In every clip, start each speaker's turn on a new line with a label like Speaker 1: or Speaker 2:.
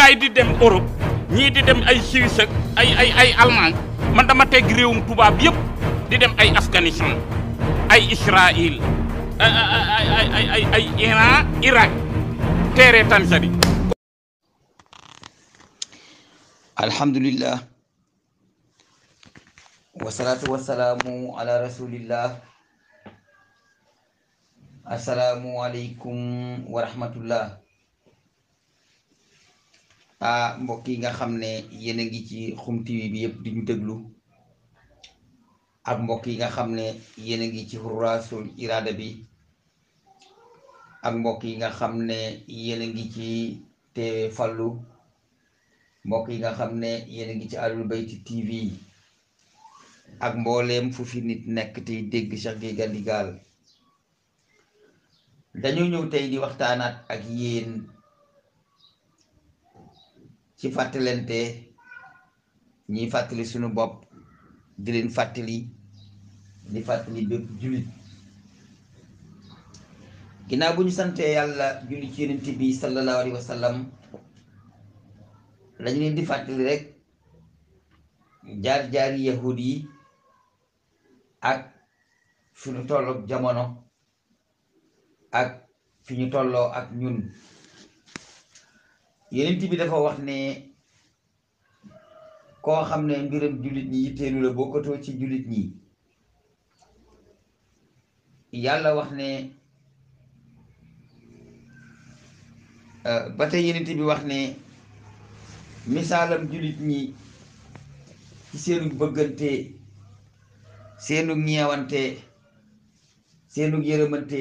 Speaker 1: gaay di dem Europe ñii di dem ay Suisse ak ay Allemagne man dama teg réewum tubaab yëpp di dem ay Afghanistan ay Israël ay Iran Irak teere Tanzanie.
Speaker 2: alhamdulillah wasalaatu wasalaamu ala rasulillah. assalaamu aleykum wa rahmatullah. mbokk yi nga xam ne yéen a ngi ci Xum TV bi yëpp di ñu déglu ak mbokk yi nga xam ne yéen a ngi ci Hurrasul Irada bi ak mbokk yi nga xam ne yéen a ngi ci TV Fallu, mbokk yi nga xam ne yéen a ngi ci Ahlul Bayti TV ak mbooleem fu fi nit nekk tey dégg Cheikh Gueye Gandigal. dañoo ñëw tey di waxtaanaat ak yéen ci fàttalante, ñiy fàttali suñu bopp di leen fàttali di fàttali bépp jullit. ginnaaw bu ñu santee yàlla julli ci yonent bi sallallahu alayhi wa sallam, lañu leen di fàttali rek jaar-jaari yahud yi ak fi ñu tolloog jamono ak fi ñu tolloo ak ñun. yonent bi dafa wax ne koo xam ne mbiram jullit ñi yitteelu la bokkatoo ci jullit ñi. yàlla wax ne ba tey yonent bi wax ne misaalam jullit ñi ci seenu bëggante, seenu ñeewante, seenu yërëmante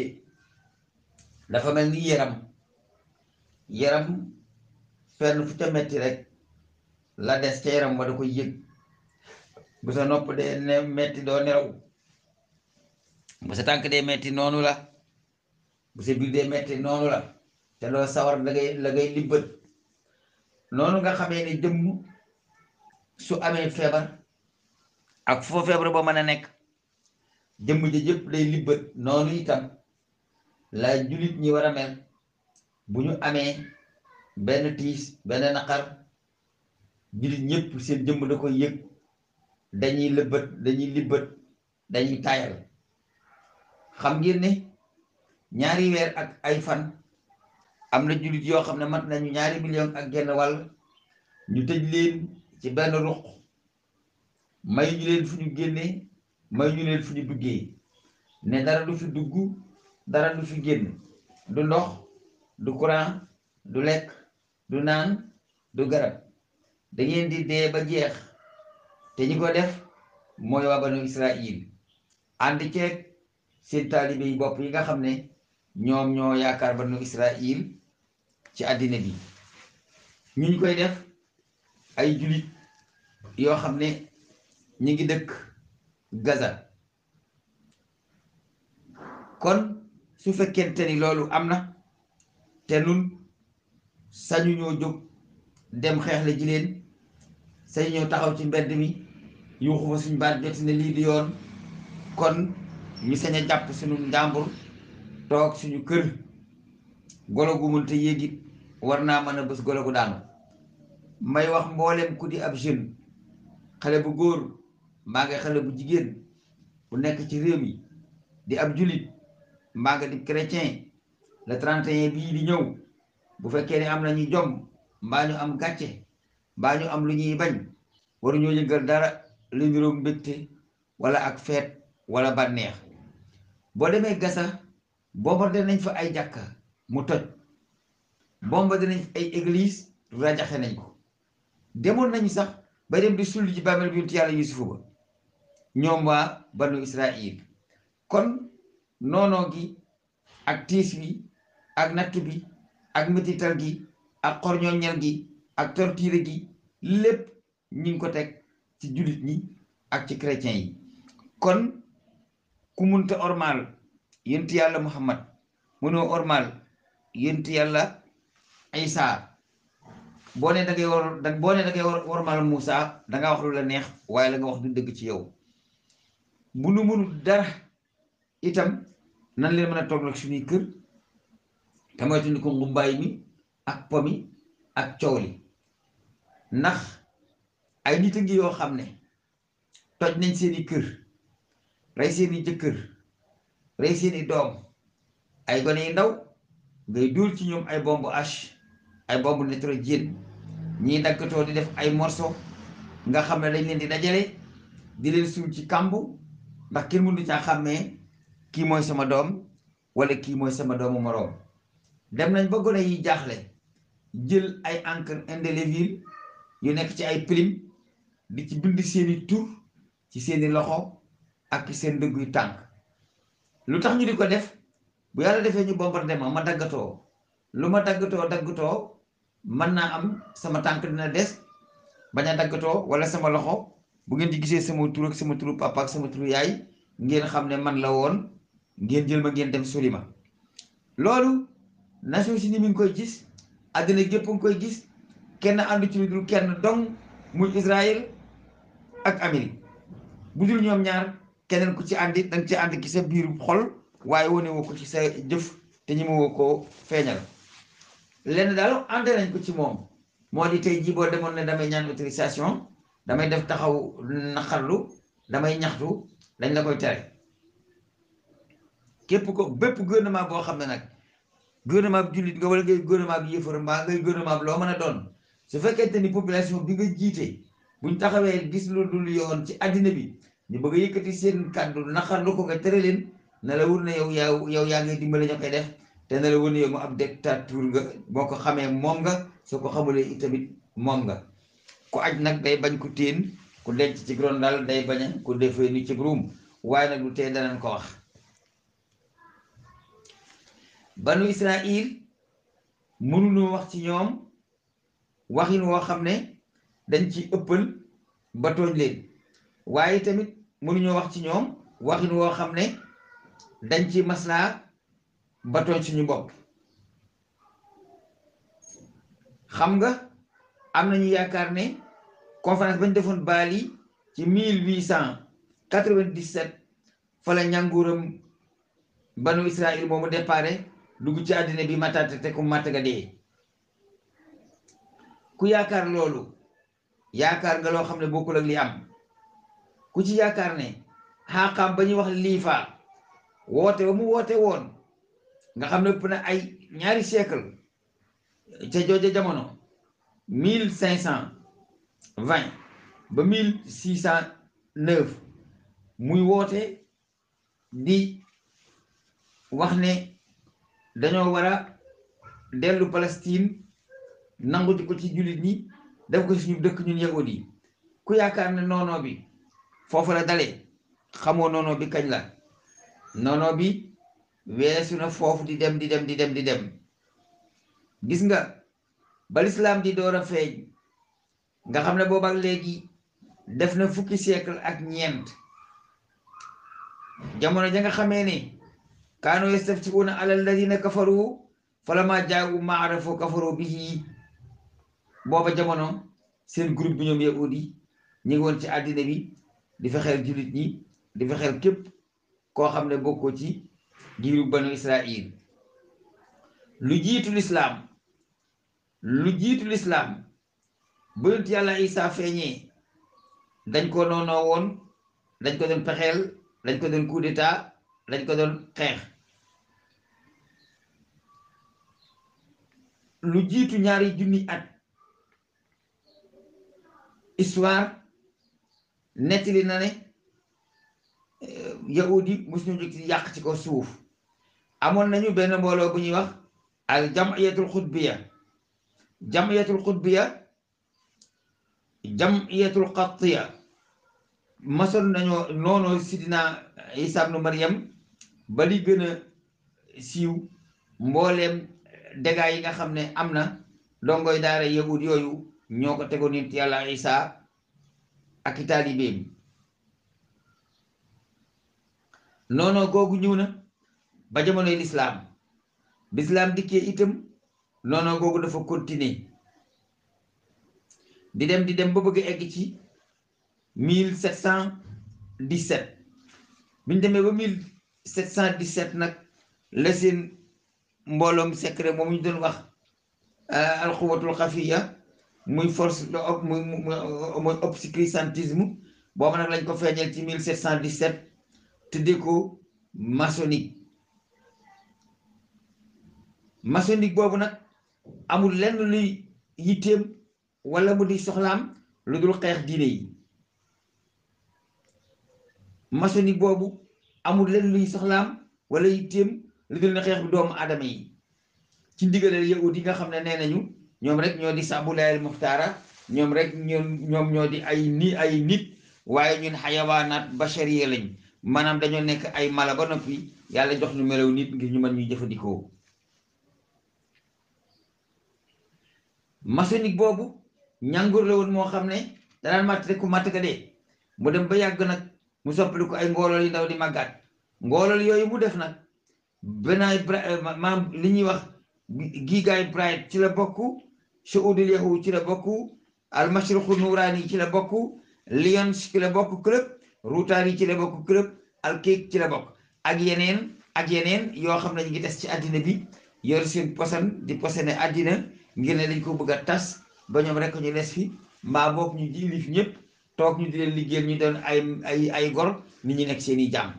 Speaker 2: dafa mel ni yaram fenn fu ca metti rek la des ca yaram wa da koy yëg. bu sa nopp dee ne metti doo nelaw, bu sa tànk dee metti noonu la, bu sa biir dee metti noonu la, te loo sawar la ngay libbat. noonu nga xamee ne jëmm su amee feebar ak foo feebar ba mën a nekk jëmm ji yëpp lay libbat, noonu itam la jullit ñi war a mel bu ñu amee benn tiis benn naqar. jullit ñëpp seen jëmm da koy yëg, dañuy libbat dañuy taayal. xam ngeen ne ñaari weer ak ay fan am na jullit yoo xam ne mat nañu 2 millions ak genn wàll, ñu tëj leen ci benn ruq, may ñu leen fu ñu génnee, may ñu leen fu ñu duggee, ne dara du fi dugg dara du fi génn, du ndox du courant du lekk du naan du garab. da ngeen di dee ba jeex. te ñi ko def mooy waa banu Israël ànd ceeg seen taalibe yi bopp yi nga xam ne ñoom ñoo yaakaar banu Israël ci àddina bi. ñu koy def ay jullit yoo xam ne ñi ngi dëkk Gaza. kon su fekkente ni loolu am na te nun sañu ñoo jóg dem xeexle ji leen, sañu ñoo taxaw ci mbedd mi yuuxu fa suñu baat joti ne lii di yoon, kon ñu sañ a jàpp suñu njàmbur toog suñu kër. golo gu mënta yéegit war naa mën a bés golo gu daanu. may wax mboolem ku di ab jeune, xale bu góor mbaa nga xale bu jigéen bu nekk ci réew mi di ab jullit mbaa nga di chrétien, le 31 bii di ñëw bu fekkee ne am nañu jom mbaa ñu am gàcce mbaa ñu am lu ñuy bañ, waruñoo yëngal dara lu niroog mbégte wala ak feet wala bànneex. boo demee Gaza bombardé nañ fa ay jàkka mu toj, bombardé nañ ay église rajaxe nañ ko. demoon nañu sax ba dem di sulli ci bàmmeel bi yonent yàlla Yuusufu ba, ñoom waa banu Israël. kon noonoo gi ak tiis bi ak natt bi ak metital gi ak xorñooñel gi ak torture gi lépp ñi ngi ko teg ci jullit ñi ak ci chrétiens yi. kon ku munta ormal yonent yàlla Muhammad, mënoo ormal yonent yàlla Isa. boo ne da ngay wormal Moussa da nga wax lu la neex, waaye la nga wax du dëgg ci yow. bu nu mënul dara itam nan leen mën a toog nag suñuy kër te moytuñu ko ngumbaay mi ak pomi ak coow li. ndax ay nit a ngi yoo xam ne toj nañ seeni kër rey seeni jëkkër rey seeni doom ay gone yu ndaw ngay duul ci ñoom ay bombe H ay bombe nitrogène ñiy daggatoo di def ay morceau nga xam ne dañ leen di dajale di leen suul ci kàmbu ndax kenn mënu caa xàmmee kii mooy sama doom wala kii mooy sama doomu moroom dem nañ ba gone yi jaaxle jël ay encre indélébile yu nekk ci ay plume di ci bind seeni tur ci seeni loxo ak seen dëgguy tànk lu tax ñu di ko def bu yàlla defee ñu bombardé ma daggatoo lu ma daggatoo mën naa am sama tànk dina des bañ a daggatoo wala sama loxo bu ngeen di gisee sama tur ak sama turu papa ak sama turu yaay ngeen xam ne man la woon ngeen jël ma ngeen dem soli ma loolu Nations Unies mi ngi koy gis àddina gépp nga koy gis kenn àndu ci lu dul kenn dong muy Israël ak Amérique bu dul ñoom ñaar keneen ku ci àndi danga ci ànd ki sa biiru xol waaye wane woo ko ci sa jëf te ñi ma woo ko feeñal lenn daal ànd nañ ko ci moom moo di tey jii boo demoon ne damay ñaan autorisation damay def taxaw naqarlu damay ñaxtu dañ la koy tere képp ko bépp gouvernement boo xam ne nag gouvernement bi jullit nga wala ngay gouvernement bi yëfër mbaa ngay gouvernement bi loo mën a doon su fekkente ni population bi nga jiite buñ taxawee gis lu dul yoon ci àddina bi ñu bëgg a yëkkati seen kàddu naqarlu ko nga tere leen na la wur ne yow yaa ngay dimbale ñoo koy def te na la wër ne yow mu ab dictature nga boo ko xamee moom nga soo ko xamulee itamit moom nga ku aj nag day bañ ku téen ku denc ci gron daal day bañ ku defee ni ci ruum waaye nag lu tee danañ ko wax banu Israël mënuñoo wax ci ñoom waxin woo xam ne dañ ci ëppal ba tooñ leen waaye tamit mënuñoo wax ci ñoom waxin woo xam ne dañ ci maslaa ba tooñ suñu bopp xam nga am nañu yaakaar ne conférence bañ defoon Bali ci 1897 fa la ñànguuram banu Israël moomu déparé dugg ci àddina bi mataate te ku matt nga dee ku yaakaar loolu yaakaar nga loo xam ne bokkul ak li am ku ci yaakaar ne xaqaam ba ñuy wax liifa woote ba mu woote woon nga xam ne ëpp na ay ñaari siècle ca jooja jamono 1520 ba 1609 muy woote di wax ne dañoo war a dellu Palestine nangu ko ci jullit ñi def ko suñu dëkk ñun yahud yi ku yaakaar ne noonoo bi foofu la dalee xamoo noonoo bi kañ la noonoo bi weesu na foofu di dem gis nga ba lislaam di door a feeñ nga xam ne boobaak léegi def na fukki siècle ak ñeent jamono ja nga xamee ne kaanu yastaftihuuna ala alladina kafaru falammaa jaa'u maa arafu kafaru bihi booba jamono seen groupe bi ñoom yahudi ñi ngi woon ci àddina bi di fexeel jullit ñi di fexeel képp koo xam ne bokkoo ci giiru banu Israël lu jiitu lislaam bu yonent yàlla Isaa feeñee dañ ko noonoo woon dañ ko doon pexeel dañ ko doon coup d'état dañ ko doon xeex lu jiitu ñaari junni at histoire nettali na ne yahudi mos ñu jóg ci yàq ci ko suuf amoon nañu benn mbooloo bu ñuy wax al jamiyatul qattiya masoon nañoo noonu sidina Isa ibnu Maryam ba li gën a siiw mbooleem dégâts yi nga xam ne am na dongoy daara yahud yooyu ñoo ko tegoon nit yàlla Isa ak i taalibeem noonu googu ñëw na ba jamonoy lislaam dikkee itam noonu googu dafa continuer di dem ba bëgg egg ci 1717 biñ demee ba 1717 nag la seen mbooloom secret moom ñu doon wax alxuwatul xafiya muy force muy obscurantisme boobu nag lañ ko feeñal ci 1717 tuddee ko maçonnique. maçonnique boobu nag amul lenn luy yitteem wala mu di soxlaam lu dul xeex diine yi. maçonnique boobu amul lenn luy soxlaam wala yitteem lu dul ne xeex bi doomu aadama yi ci ndigalal yahud yi nga xam ne nee nañu ñoom rek ñoo di sàbbulayal muxtaara ñoom rek ñoom ñoo di ay nit waaye ñun xayawaanaat bachariya lañ maanaam dañoo nekk ay mala ba noppi yàlla jox ñu melaw nit ngir ñu mën ñuy jëfandikoo. maçonnique boobu ñàngur la woon moo xam ne danaan màtt rek ku màtt ka dee mu dem ba yàgg nag mu soppali ko ay ngoolol yu ndaw di màggaat ngoolol yooyu mu def nag Benoît maam li ñuy wax Gigaay Bright ci la bokk Shuudul Yahud ci la bokk al Mashriqu Nuraani ci la bokk Lions ci la bokk club Rotary ci la bokk club al Keek ci la bokk ak yeneen yoo xam ne ñu ngi des ci àddina bi yor seen posan di posone àddina ngir ne dañ ko bëgg a tas ba ñoom rek ñu des fi mbaa boog ñu jilif ñëpp toog ñu di leen liggéeyal ñu doon ay gor nit ñi nekk seeni jàmm.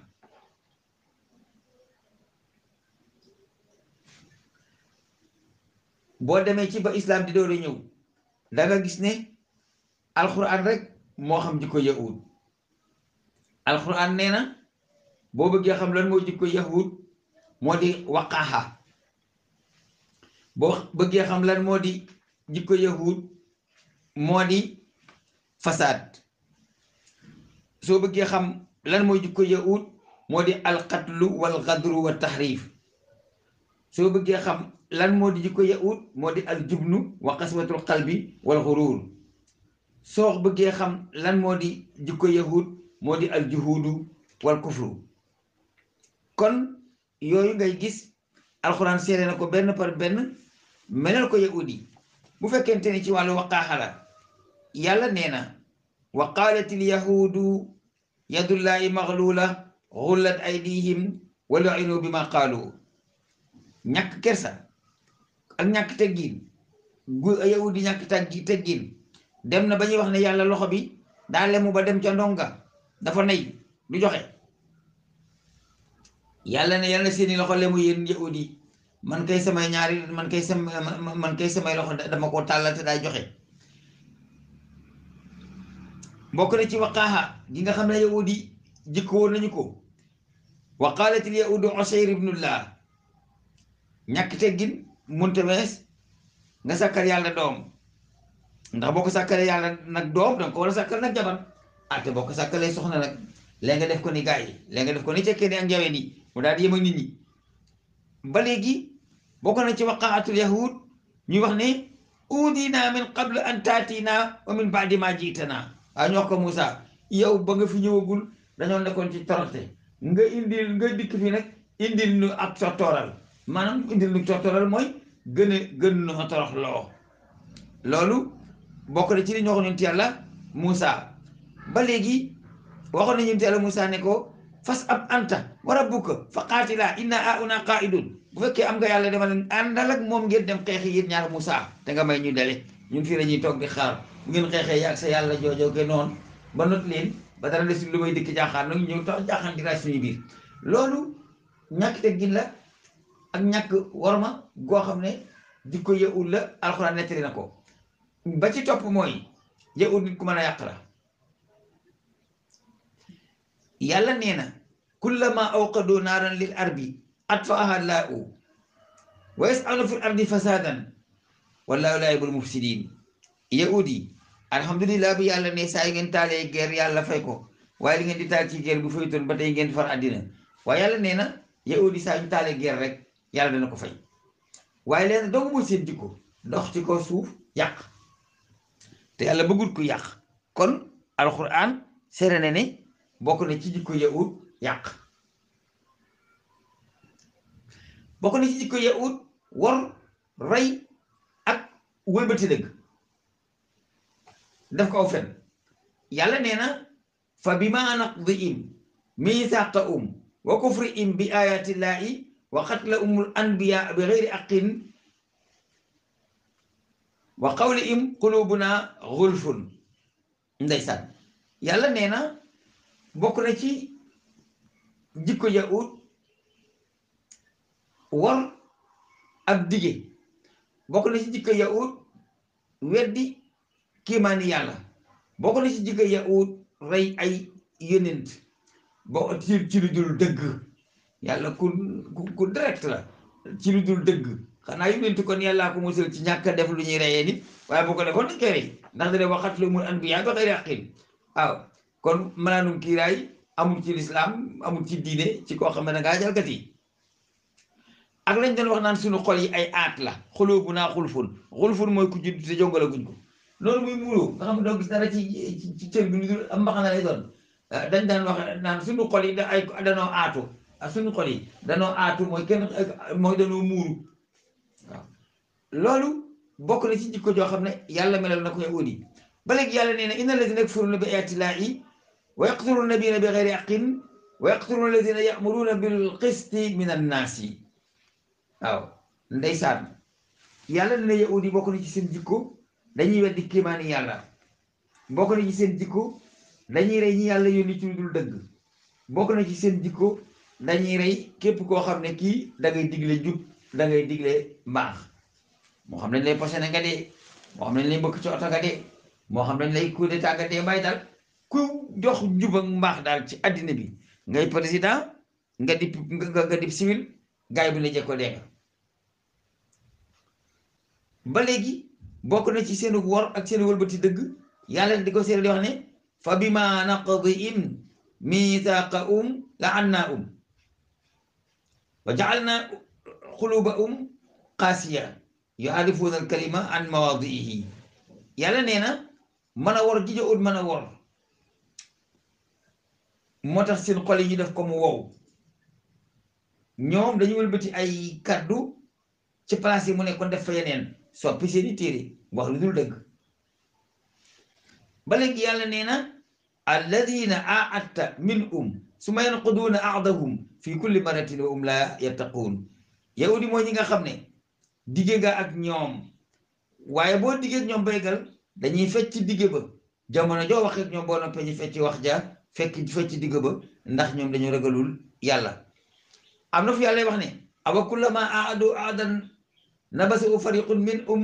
Speaker 2: boo demee ci ba islam di door a ñëw da nga gis ne alxuraan rek moo xam jikko yahud. alxuraan nee na boo bëggee xam lan moo jikko yahud moo di waqaaxa. boo bëggee xam lan moo di jikko yahud moo di fasaad. soo bëggee xam lan mooy jikko yahud moo di alqatlu wal gadru wa tahrif. soo bëggee xam lan moo di jikko yahud moo di aljubnu wa qaswatul qalbi wal xurur. soo bëggee xam lan moo di jikko yahud moo di aljuhudu wal kufru. kon yooyu ngay gis alxuraan seere na ko benn par benn melal ko yahud yi. bu fekkente ni ci wàllu waqaaxa la yàlla nee na wa qaalatil yahudu yadullahi maxluula xullat aydihim wa lu'inu bi ma qaalu. ñàkk kersa ak ñàkk teggin yahudi ñàkk teggin dem na ba ñuy wax ne yàlla loxo bi daa lemu ba dem ca ndonga dafa nay du joxe. yàlla ne yàlla seeni loxo lemu yéen yahudi man kay samay samay loxo dama ko tàllal te daay joxe. bokk na ci waqaaxa gi nga xam ne yahudi jikko nañu ko wa qaalatil yahudu Usayr ibnullah. ñàkk teggin munte wees nga sàkkal yàlla doom ndax boo ko sàkkalee yàlla nag doom danga ko war a sàkkal nag jabar te boo ko sàkkalee soxna nag léegi nga def ko ni gaa yi léegi nga def ko ni cekkee ni ak njawee ni mu daal di yem ak nit ñi. ba léegi bokk na ci waqaatul yahud ñuy wax ne udina min qablu an taatina wa min baadi ma jiitana. ñu wax ko Moussa yow ba nga fi ñëwagul dañoo nekkoon ci toroxte nga dikk fi nag indil nu ak sa tooral maanaam indil nu tortoral mooy gën na torox loo. loolu bokk na ci li ñu waxoon yonent yàlla Moussa. ba léegi waxoon nañu yonent yàlla Moussa ne ko fas ab anta wa rabbuka fa qaatilaa inna haahunaa qaa'idun. bu fekkee am nga yàlla dama leen àndal ak moom ngeen dem xeexi yéen ñaar Moussa te nga may ñu dele ñun fii la ñuy toog di xaar bu ngeen xeexee yaag sa yàlla joojoo ke noonu ba not leen ba dara desul lu may dëkk jaaxaan nag ñëw tax jaaxaan di raaj suñu biir. loolu ñàkk teggin la ak ñàkk worma goo xam ne jikko yahud la alxuraan nettali na ko. ba ci topp mooy yahud nit ku mën a yàq la. yàlla nee na kullama awqadu naaran lil ardi atfaaha llaahu wa yas'awna fil ardi fasaadan wallaahu laa yuhibbul mufsidiin. yahud yi alhamdulilah bi yàlla ne saa yu ngeen taalee guerre yàlla fay ko waaye li ngeen di taal ci guerre bu faytoon ba tey ngeen far àddina. waaye yàlla nee na yahud yi saa yu taalee guerre rek yàlla dana ko fay. waaye leen dong mooy seen jikko dox ci ko suuf yàq te yàlla bëggul ku yàq. kon alxuraan seere na ne bokk na ci jikko yahud yàq. bokk na ci jikko yahud wor rey ak wëlbati dëgg def ko aw fen. yàlla nee na fa bimaa naqdihim miisaaqahum wa kufrihim bi ayaatillaahi wa qatlahumul anbiyaa bi ghayri haqqin wa qawlihim qulubuna ghulfun ndeysaan yàlla nee na bokk na ci jikko yahud wor ak dige bokk na ci jikko yahud weddi kiimaani yàlla bokk na ci jikko yahud rey ay yonent bo ci lu dul dëgg yàlla ku direct la ci lu dul dëgg xanaa yonent kon yàllaa ko musal ci ñàkk a def lu ñuy reyee nit waaye bu ko defoon dañ koy rey ndax da de waxat lu mun anbiyaa bi xayri haqqin waaw kon malaanum kiiraay amul ci lislaam amul ci diine ci koo xam ne da ngaa jalgati ak lañ doon wax naan suñu xol yi ay aat la xuluubunaa xulfun mooy ku judd te jongala guñ ko loolu muy muuroo nga xam ne doo gis dara ci cër bi lu dul am mbaxana lay doon dañ daan wax naan suñu xol yi danoo aatu suñu xol yi danoo aatu mooy danoo muuru waaw loolu bokk na ci jikko joo xam ne yàlla melal na ko yahuud yi ba léegi yàlla nee na inna alladina yakfuruna bi ayati llahi wa yaqtuluna nabiyina bi xayri haqqin wa yaqtuluna alladina ya'muruna bil qisti min annaasi waaw ndeysaan yàlla nee na yahuud yi bokk na ci seen jikko dañuy weddi kéemaani yàlla bokk na ci seen jikko dañuy rey ñi yàlla yónni ci lu dul dëgg bokk na ci seen jikko dañuy rey képp koo xam ne kii da ngay digle jub da ngay digle mbaax moo xam dañ lay posé nga dee moo xam dañ lay mbëkk ci oto nga dee moo xam dañ lay coup d'état nga dee bàyyi daal ku jox jub ak mbaax daal ci àddina bi ngay président nga dib civil gaay bu ne jekko dee nga ba léegi bokk na ci seenu wor ak seenu wëlbati dëgg yàlla di ko seere di wax ne fa bima naqdihim mithaqahum la'annahum wa ja'alna qulubahum qasiya yu'arifuna al-kalima an mawadi'ihi yàlla nee na mën a wor ji ut mën a wor moo tax seen xol yi ñu def ko mu wow ñoom dañu wëlbati ay kaddu ci place yi mu nekkoon def fa yeneen soppi seeni téere wax lu dul dëgg ba léegi yàlla nee na alladina aadta minhum summa yanquduuna ahdahum fi kulli maratin wa hum la yattaquun yahudi mooy ñi nga xam ne digge nga ak ñoom waaye boo diggee ak ñoom baygal dañuy fecc digge ba jamono joo wax ak ñoom boo noppee ñu fecc wax ja fecc digge ba ndax ñoom dañu ragalul yàlla am na fu yàlla wax ne awa kullama aadu aadan nabasa fariqun minhum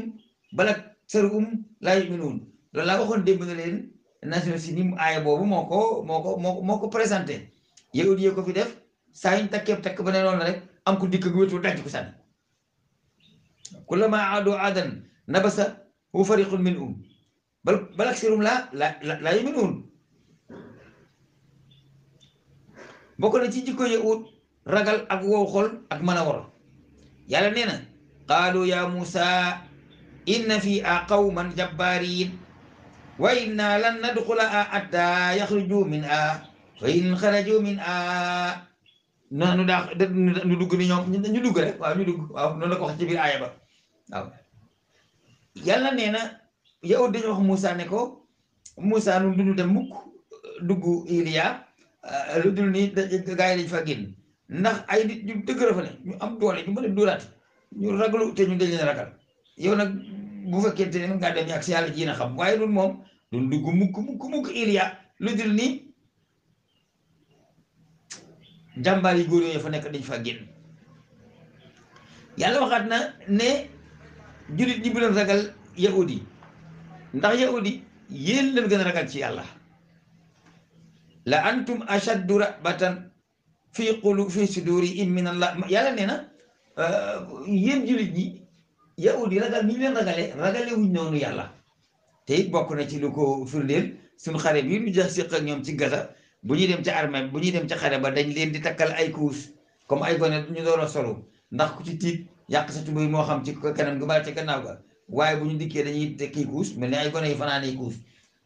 Speaker 2: bal aksaruhum laa yu'minuun loolu laa waxoon démb na leen Nations Unies aaya boobu moo ko présenté yahud yi ko fi def saa yuñ takk ba ne noonu rek am ku dikk gu wétu daj ko sànni kullama aadu aadan nabasa fariqun minhum bal aksaruhum laa yu'minuun bokk na ci jikko yahud ragal ak wow xol ak mën a wor yàlla nee na qaalu ya Musa inna fi a qawman jabbarin wa inna lan nadxulaha hatta yaxruju min a fa in xaraju min a nu dugg ni ñoom ñu dugg rek waaw ñu dugg waaw noonu la ko wax ci biir aaya ba waaw yàlla nee na yow dañu wax Musa ne ko Musa nu dundu dem mukk dugg Iliya lu dul ni gaa yi dañ fa génn ndax ay nit ñu dëgg fa ne ñu am doole ñu mën a dóoraat ñu ragalu te ñu dañ leen ragal yow nag bu fekkente ne ngaa dem ak si yàlla ji na xam waaye loolu moom duñ dugg mukk Iliya lu dul ni jàmbaar yi góor yooyu fa nekk dañ fa génn yàlla waxaat na ne jullit ñi bu leen ragal yahudi ndax yahudi yéen leen gën a ragal ci yàlla la antum ashaddu rahbatan fi sudurihim min Allah yàlla nee na yéen jullit ñi yahudi ragal ni ñu leen ragale wuñ noonu yàlla te it bokk na ci lu ko firndeel suñu xare bi ñu jax siq ak ñoom ci Gaza bu ñuy dem ca armée bu ñuy dem ca xare ba dañ leen di takkal ay kuus comme ay gone ñu door a solo ndax ku ci tiit yàq sa tubéy moo xam ci kanam gi bala ca gannaaw ga waaye bu ñu dikkee dañuy tekki kuus mel ni ay gone yi fanaanee kuus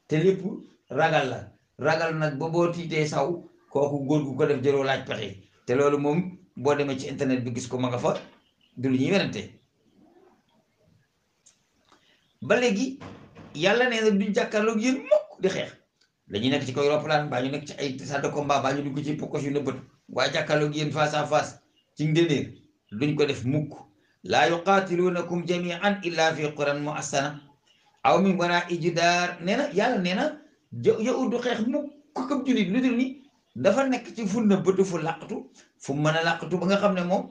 Speaker 2: te lépp ragal la ragal nag ba boo tiitee saw kooku góor gu ko def jëroo laaj pexe te loolu moom boo demee ci internet bi gis ko ma nga fa du lu ñuy werante ba léegi yàlla nee na duñ jàkkaarloog yéen mukk di xeex dañuy nekk ci kaw roppalaan baa ñu nekk ci ay salle de combat baa ñu dugg ci pokos yu nëbbët waaye jàkkaarloog yéen face à face ci ndénéer duñ ko def mukk laa yuqaatiluunakum jamian illa fi quran muhassana aw min wana ijudaar nee na yàlla nee na yahud du xeex mukk ko julit lu dul ni dafa nekk ci fu nëbbatu fu làqatu fu mën a làqatu ba nga xam ne moom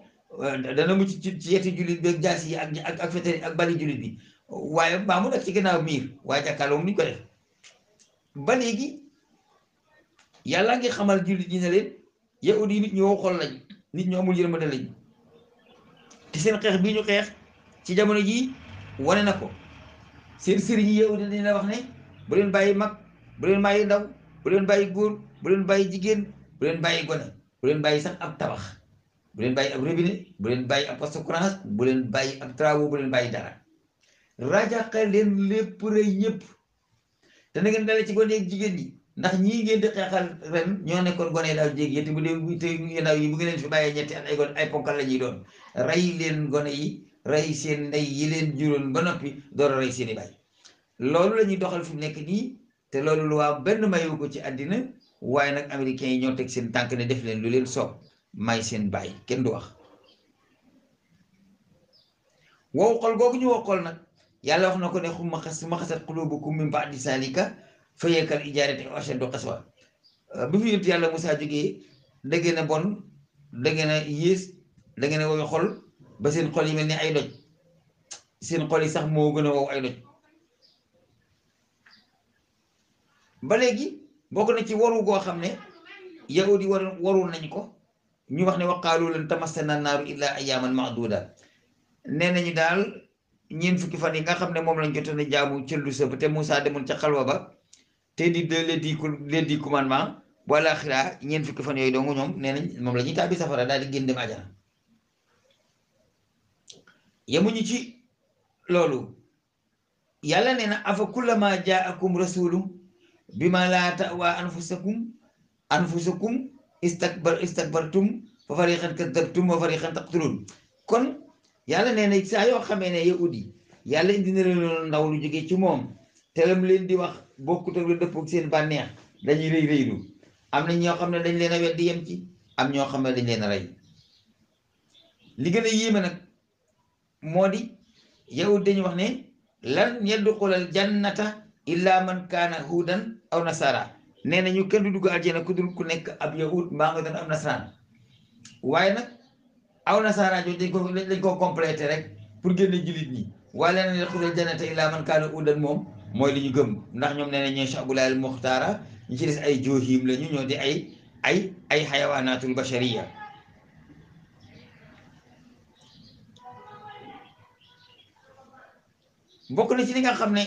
Speaker 2: dana mucc ci yeti julit bi ak jaas yi ak feteri ak bali julit bi waaye baa mu nekk ci gannaaw miir waaye jàkkaarloo mu ni ko def ba léegi yàlla ngi xamal julit ñi ne leen yahud yi nit ñu wow xol lañ nit ñu amul yërmande lañ te seen xeex bii ñu xeex ci jamono jii wane na ko seen sëriñ yi yahud dañ la wax ne bu leen bàyyi mag bu leen bàyyi ndaw bu leen bàyyi góor bu leen bàyyi jigéen bu leen bàyyi gone bu leen bàyyi sax ab tabax bu leen bàyyi ab robinet bu leen bàyyi ab poste courant bu leen bàyyi ab travaux bu leen bàyyi dara rajaxe leen lépp rëy ñëpp te na ngeen dale ci gone ak jigéen ñi ndax ñii ngeen di xeexal ren ñoo nekkoon gone daaw jéeg te bu dee te ndaw yi bu ngeen leen fi bàyyee ñetti at ay gone ay ponkal la ñuy doon rey leen gone yi rey seen ndey yi leen juróon ba noppi door a rey seen i baay loolu la ñuy doxal fi mu nekk nii te loolu lu waa benn mayu ko ci àddina waaye nag américains yi ñoo teg seen tànk ne def leen lu leen soob may seen baay kenn du wax wow xol googu ñu wow xol nag yàlla wax na ko ne xumma xasat qulubukum min ba'di zalika fa hiya kal ijaarati aw ashaddu qaswa bi fi yonent yàlla Musaa jógee da ngeen a bon da ngeen a yées da ngeen a wow xol ba seen xol yi mel ni ay doj seen xol yi sax moo gën a wow ay doj ba léegi bokk na ci waru goo xam ne yahud yi warul nañ ko ñu wax ne waqaalu lan tamassana naaru illa ayyaman ma'duda nee nañu daal ñeent fukki fan yi nga xam ne moom lañ jotoon a jaamu cëllu sëb te Moussa demoon ca xalwa ba te di les dix commandements bu àllaaxira ñeent fukki fan yooyu dong ñoom nee nañ moom la ñuy tàbbi safara daal di génn dem ajana yemuñu ci loolu yàlla nee na afa kullama jaakum rasulun bima laa ta'wa anfusakum istakbartum fa fariqan kadabtum wa fariqan taqtulun kon yàlla nee na saa yoo xamee ne yahud yi yàlla indi na leen ndaw lu jógee ci moom te lam leen di wax bokkut ak lu dëpp ak seen bànneex dañuy rëy rëylu am na ñoo xam ne dañ leen a weddi yem ci am ñoo xam ne dañ leen a rey li gën a yéeme nag moo di yahud dañu wax ne lan yadxulal jannata illa man kaana huudan aw nasara nee na ñu kenn du dugg aljana ku dul ku nekk ab yahud mbaa nga doon ab nasaraan waaye nag aw nasara jooju dañ ko complété rek pour génne jullit ñi waaye lan yadxulal jannata illa man kaana huudan moom mooy li ñu gëm ndax ñoom nee na ñooy sha'bulaal muxtaara ñu ci des ay joohim lañu ñoo di ay xayawaanaatul bashariya bokk na ci li nga xam ne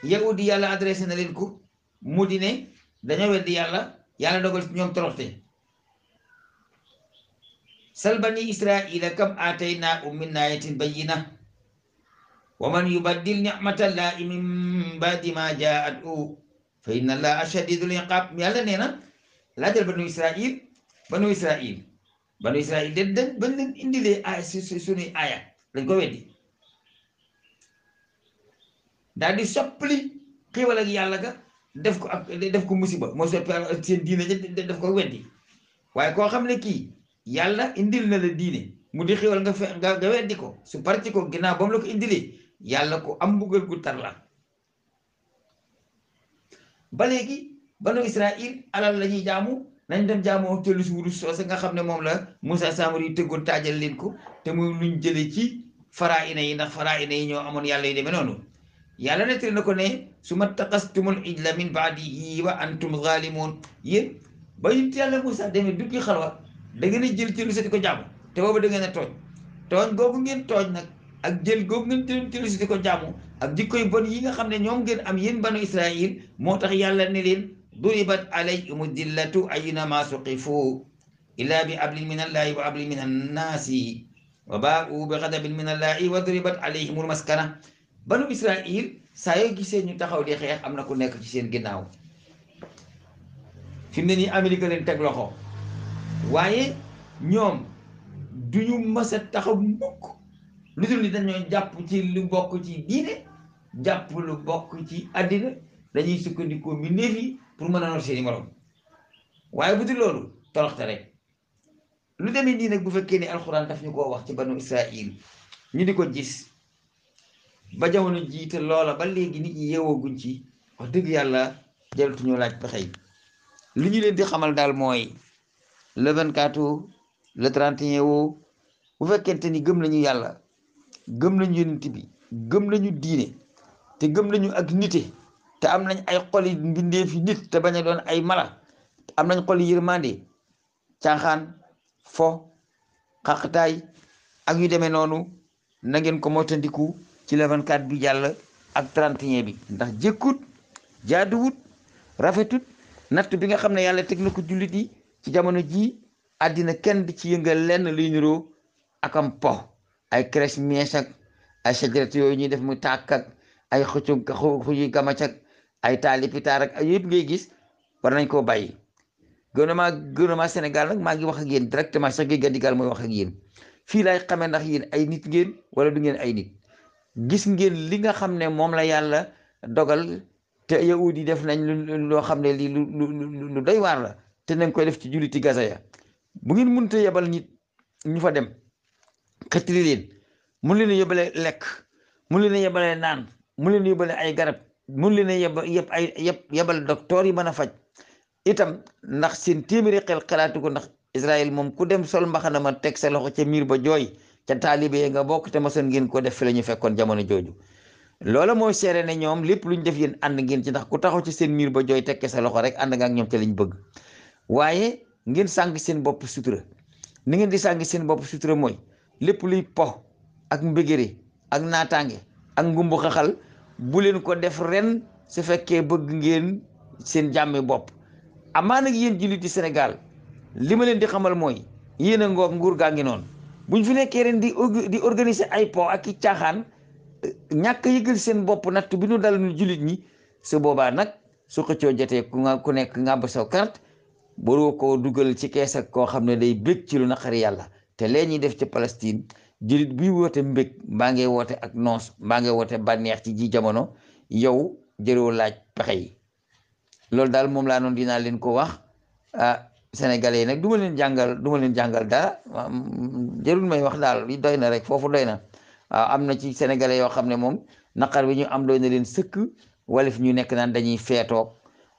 Speaker 2: yahudi yàlla adressé na leen ko mu di ne dañoo weddi yàlla dogal ci ñoom toroxte sal bani israila kam aataynahum min ayatin bayyina wa man yubaddil ni'matallahi min ba'di ma jaa'athu fa inna allaha shadidul iqab yàlla nee na laajal banu israil de bañ leen indilee ay suñuy aaya dañ ko weddi daal di soppali xiiwal ak yàlla ga def ko musiba moo soppi seen diine def ko weddi waaye koo xam ne kii yàlla indil na la diine mu di xiiwal nga weddi ko su parti ko ginnaaw ba mu la ko indilee yàlla ko am mbugal gu tar la ba léegi banu Israil alal la ñuy jaamu nañ dem jaamoo tëllu si wurus soose nga xam ne moom la Moussa Samori yi tëggoon taajal leen ko te muy luñ jële ci faraa'ina yi ndax faraa'ina yi ñoo amoon yàlla yu demee noonu yàlla nettali na ko ne su ma taqastumul ijla min ba'dihi wa antum zalimun yéen ba yit yàlla Moussa demee duggi xalwa da ngeen a jël tëllu si di ko jaamu te boobu da ngeen a tooñ googu ngeen tooñ nag ak jël googu ngeen jël tëllu si di ko jaamu ak jikkoy bon yi nga xam ne ñoom ngeen am yéen banu Israil moo tax yàlla ne leen duribat alayhimu dillatu aynama suqifu illa bi ablin min allahi wa ablin min annaasi wa baa'u bi ghadabin min allahi wa duribat alayhimul maskana banu Israil saa yoo gisee ñu taxaw di xeex am na ku nekk ci seen ginnaaw fi mu ne nii Amérique leen teg loxo waaye ñoom duñu mës a taxaw mukk lu dul ni dañoo jàpp ci lu bokk ci diine jàpp lu bokk ci àddina dañuy sukkandikoo mbindeef yi pour mën a noot seeni morom waaye bu dul loolu toroxte rek lu demee nii nag bu fekkee ne alxuraan daf ñu koo wax ci banu Israil ñu di ko gis ba jamono jiite loola ba léegi nit ñi yeewooguñ ci wax dëgg yàlla jaratu ñoo laaj pexe yi li ñu leen di xamal daal mooy le 24 le 31 woo bu fekkente ni gëm nañu yàlla gëm nañu yonent bi gëm nañu diine te gëm nañu ak nite te am nañ ay xoli mbindeef yi nit te bañ a doon ay mala am nañ xoli yërmande caaxaan fo xaqtaay ak yu demee noonu na ngeen ko moytandiku ci le 24 bi jàll ak 31 bi ndax jëkkut jaaduwut rafetut natt bi nga xam ne yàlla teg na ko jullit yi ci jamono ji àddina kenn di ci yëngal lenn luy niroo ak am po ay crèche mièche ak ay sajarat yooyu ñuy def muy tàkk ak ay xuyu gamac ak ay taali pitaar ak ay yëpp ngay gis war nañ koo bàyyi gouvernement Sénégal nag maa ngi wax ak yéen directement sax Gadigal mooy wax ak yéen fii laay xamee ndax yéen ay nit ngeen wala du ngeen ay nit gis ngeen li nga xam ne moom la yàlla dogal te yahud yi def nañ loo xam ne lii lu doy waar la te nañ koy def ci julliti Gaza ya bu ngeen mënut a yebal nit ñu fa dem xëttali leen mun leen a yebale lekk mun leen a yebale naan mun leen a yebale ay garab mun leen a yebal docteur yi mën a faj itam ndax seen téeméeri xel xalaatu ko ndax Israël moom ku dem sol mbaxana ma teg sa loxo ca miir ba jooy ca taalibe nga bokk te masoon ngeen ko def fi la ñu fekkoon jamono jooju loola mooy seere ne ñoom lépp lu ñu def yéen ànd ngeen ci ndax ku taxaw ci seen miir ba jooy tekke sa loxo rek ànd nga ak ñoom te liñ bëgg waaye ngeen sàng seen bopp sutura ni ngeen di sàng seen bopp sutura mooy lépp luy po ak mbégére ak naataange ak ngumbu xaxal bu leen ko def ren su fekkee bëgg ngeen seen jàmmi bopp amaa nag yéen julliti Sénégal li ma leen di xamal mooy yéen a ngoog nguur gaa ngi noonu buñ fi nekkee ren di organiser ay po ak i caaxaan ñàkk yëgal seen bopp natt bi nu dal nu jullit ñi su boobaa nag su xëccoo jotee ku nekk ngàmb saw carte boo ko dugal ci kees ak koo xam ne day bég ci lu naqari yàlla te lee ñuy def ci Palestine jullit buy woote mbég mbaa ngay woote ak noos mbaa ngay woote bànneex ci ji jamono yow jëroo laaj pexe yi loolu daal moom laa noonu dinaa leen ko wax sénégalais yi nag du ma leen jàngal dara jërul may wax daal li doy na rek foofu doy na waaw am na ci sénégalais yoo xam ne moom naqar bi ñu am doy na leen sëkk walif ñu nekk naan dañuy feetoog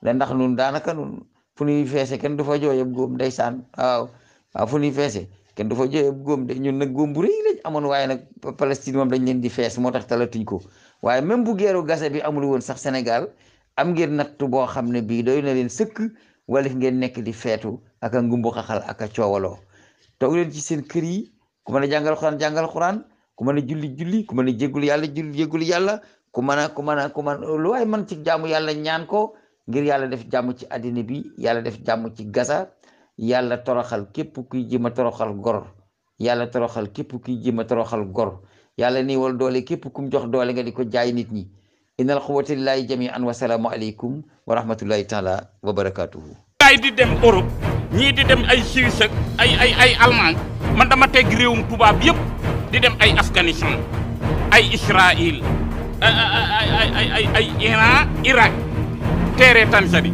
Speaker 2: la ndax nun daanaka nun fu ñuy feese kenn du fa jooyab góom ndeysaan waaw fu ñuy feese kenn du fa jooyab góom de ñun nag góom bu rëy lañ amoon waaye nag Palestine moom dañ leen di fees moo tax talatuñ ko waaye même bu geeru Gaza bi amul woon sax Sénégal am ngeen nattu boo xam ne bii doy na leen sëkk walif ngeen nekk di feetu ak a ngumbu xaxal ak a coowaloo toog leen ci seen kër yi ku mën a jàngal xuraan ku mën a julli ku mën a jéggul yàlla ku mën lu waay man ci jaamu yàlla ñaan ko ngir yàlla def jàmm ci àddina bi yàlla def jàmm ci Gaza yàlla toroxal képp kuy jéem a toroxal gor yàlla toroxal képp kuy jéem a toroxal gor yàlla niiwal doole képp kum jox doole nga di ko jaay nit ñi innal quwwata lillahi jami'an wa salaamu aleykum wa rahmatullahi taala wa barakatuhu
Speaker 1: ay di dem Europe ñii di dem ay Suisse ak ay Allemagne man dama teg réewum tubaab yëpp di dem ay Afghanistan ay Israël ay Iran Irak teere Tanzanie